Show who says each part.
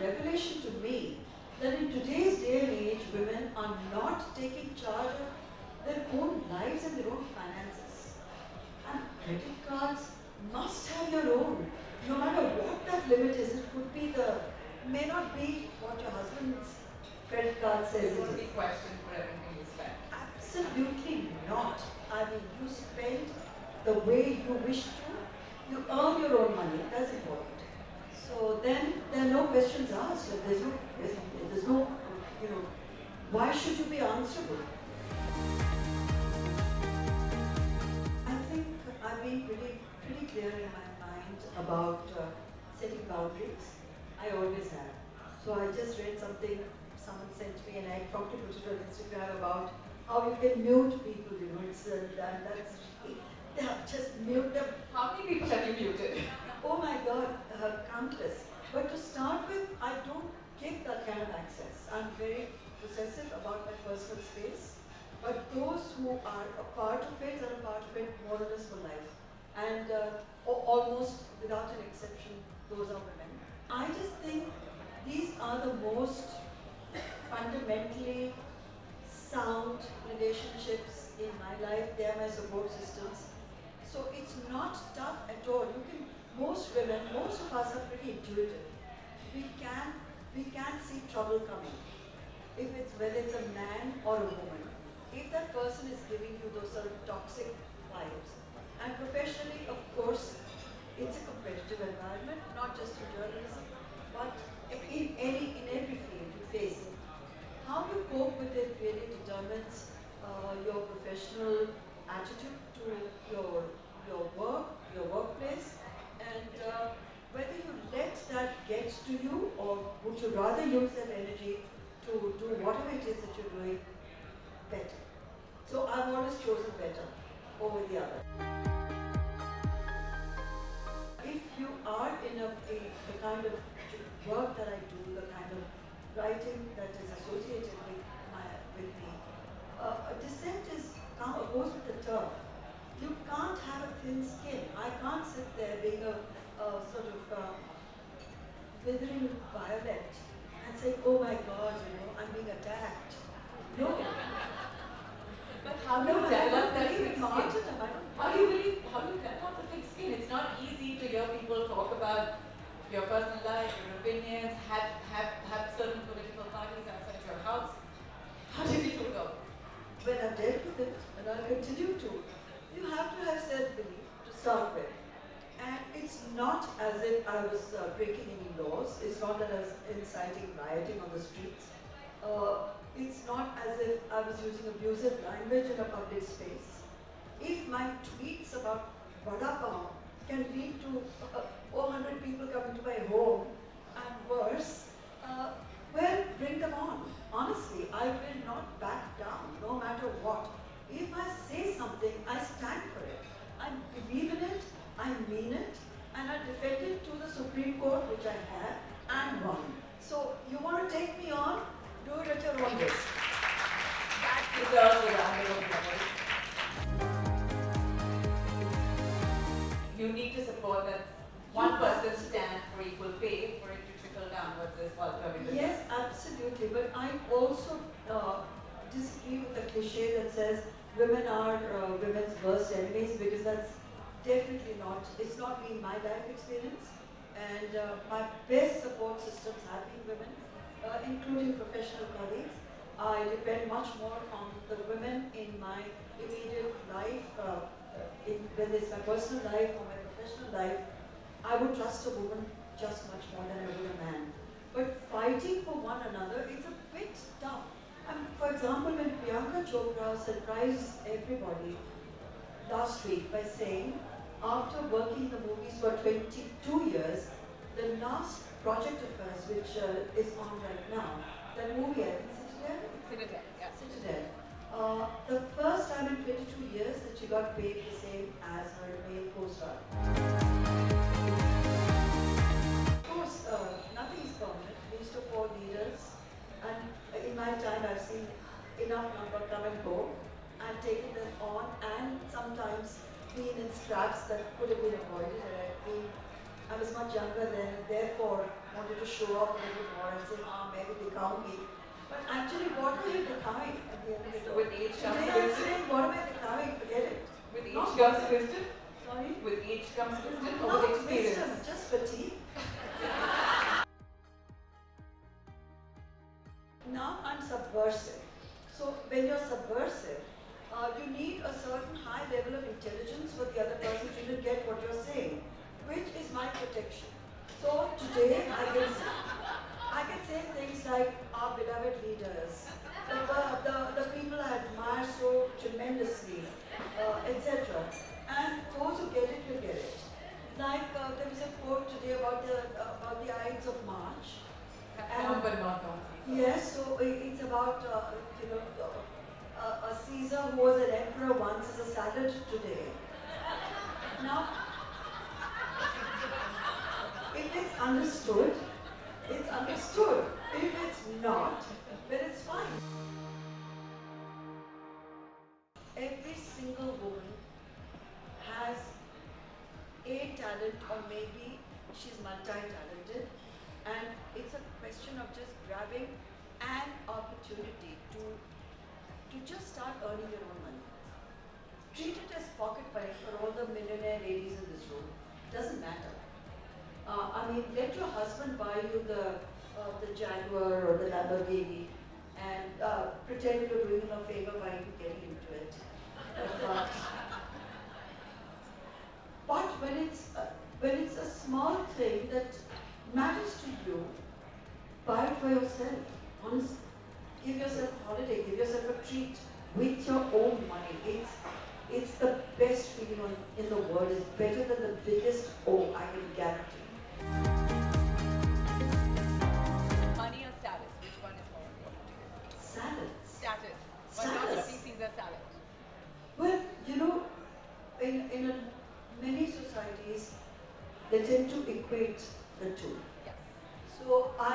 Speaker 1: revelation to me that in today's day and age, women are not taking charge of their own lives and their own finances. And credit cards must have your own, no matter what that limit is. It could be may not be what your husband's credit card says
Speaker 2: It
Speaker 1: it
Speaker 2: won't be
Speaker 1: is.
Speaker 2: questioned for everything you spend.
Speaker 1: Absolutely not. I mean, you spend the way you wish to. You earn your own money. That's important. So then there are no questions asked. There's no, why should you be answerable? I think I've been pretty clear in my mind about setting boundaries. I always have. So I just read something someone sent me, and I promptly put it on Instagram about how you can mute people. It's that's they have just mute them.
Speaker 2: How many people have you muted?
Speaker 1: Oh my God, countless. But to start with, I don't give that kind of access. I'm very possessive about my personal space. But those who are a part of it are a part of it more or less for life. And almost without an exception, those are women. I just think these are the most fundamentally sound relationships in my life. They are my support systems. So it's not tough at all. Most women, most of us are pretty intuitive. We can see trouble coming. Whether it's a man or a woman. If that person is giving you those sort of toxic vibes. And professionally, of course, it's a competitive environment, not just in journalism, but in every field you face it. How you cope with it really determines your professional attitude to your work, your workplace, and whether you let that get to you, or would you rather use that energy to do whatever it is that you're doing better. So I've always chosen better over the other. If you are in the kind of work that I do, the kind of writing that is associated with me, dissent goes with the term. You can't have a thin skin. I can't sit there being a sort of withering violet and say, oh my God, I'm being attacked. No.
Speaker 2: But how do you develop that thick skin?
Speaker 1: How
Speaker 2: do you develop the thick skin? It's not easy to hear people talk about your personal life, your opinions, have certain political parties outside your house. How did you go?
Speaker 1: When I've dealt with it, and I'll continue to, you have to have self-belief to start with. And it's not as if I was breaking any laws. It's not that I was inciting rioting on the streets. It's not as if I was using abusive language in a public space. If my tweets about vada pav can lead to 400 people coming to my home and worse, well, bring them on. Honestly, I will not back down, no matter what. If I say something, I stand for it. I believe in it, I mean it, and I defend it to the Supreme Court, which I have, and won. So, you want to take me on? Do it at your own risk.
Speaker 2: That deserves a round of applause. You need to support that one person stand for equal pay for it to trickle downwards as well.
Speaker 1: Yes, absolutely. But I also disagree with the cliche that says women are women's worst enemies, because that's definitely not. It's not been my life experience. And my best support systems have been women, including professional colleagues. I depend much more on the women in my immediate life, whether it's my personal life or my professional life. I would trust a woman just much more than I would a man. But fighting for one another, it's a bit tough. For example, when Priyanka Chopra surprised everybody last week by saying, after working in the movies for 22 years, the last project of hers, which is on right now, that movie, I think,
Speaker 2: Citadel, yeah.
Speaker 1: Citadel. The first time in 22 years that she got paid the same as her male co-star. Of course, nothing is permanent. We used to four leaders, and in my time I've seen enough number come and go, and taken them on, and sometimes been in scraps that could have been avoided, and I've been I was much younger then, and therefore wanted to show off a little more and say, maybe दिखाऊंगी. But actually, what are you दिखाएं at the end of it all?
Speaker 2: With age comes
Speaker 1: Today I'm
Speaker 2: wisdom.
Speaker 1: saying, what am I दिखाएं? Forget it.
Speaker 2: With age
Speaker 1: Not
Speaker 2: comes
Speaker 1: what-
Speaker 2: wisdom.
Speaker 1: Sorry?
Speaker 2: With age comes wisdom or
Speaker 1: Not
Speaker 2: with experience?
Speaker 1: wisdom, just fatigue. Now I'm subversive. So when you're subversive, you need a certain high level of intelligence for the other person to even get what you're saying, which is my protection. So today I can say things like our beloved leaders, the people I admire so tremendously, etc. And those who get it will get it. Like there was a quote today about the Ides of March.
Speaker 2: Known but not known.
Speaker 1: Yes, so it's about a Caesar who was an emperor once is a salad today. Now, if it's understood, it's understood. If it's not, then it's fine. Every single woman has a talent, or maybe she's multi-talented, and it's a question of just grabbing an opportunity to just start earning your own money. Treat it as pocket money for all the millionaire ladies in this room. Doesn't matter. I mean, let your husband buy you the Jaguar or the Lamborghini and pretend you're doing him a favor by you getting into it. But when it's a small thing that matters to you, buy it for yourself. Honestly, give yourself a holiday, give yourself a treat with your own money. It's the best feeling in the world. It's better than the biggest O, I can guarantee.
Speaker 2: Money or status? Which one is more important to you?
Speaker 1: Salad.
Speaker 2: Status. Why not
Speaker 1: Status.
Speaker 2: just Caesar salad?
Speaker 1: Well, in many societies, they tend to equate the two.
Speaker 2: Yes.
Speaker 1: So I